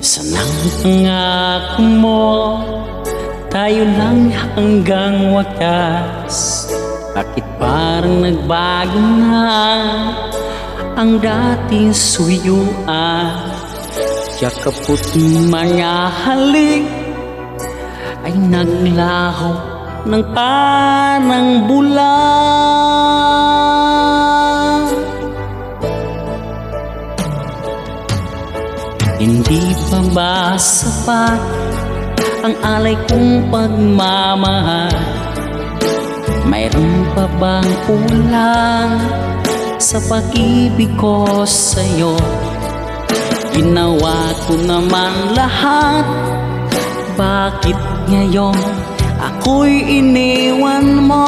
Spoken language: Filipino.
Sanang pangako mo, tayo lang hanggang wakas. Bakit parang nagbago na ang dating suyuan? Yakapot mga halik ay naglaho ng parang bula. Hindi pa ba sapat ang alay kong pagmamahal? Mayroon pa bang kulang sa pag-ibig ko sa'yo? Ginawa ko naman lahat, bakit ngayon ako'y iniwan mo?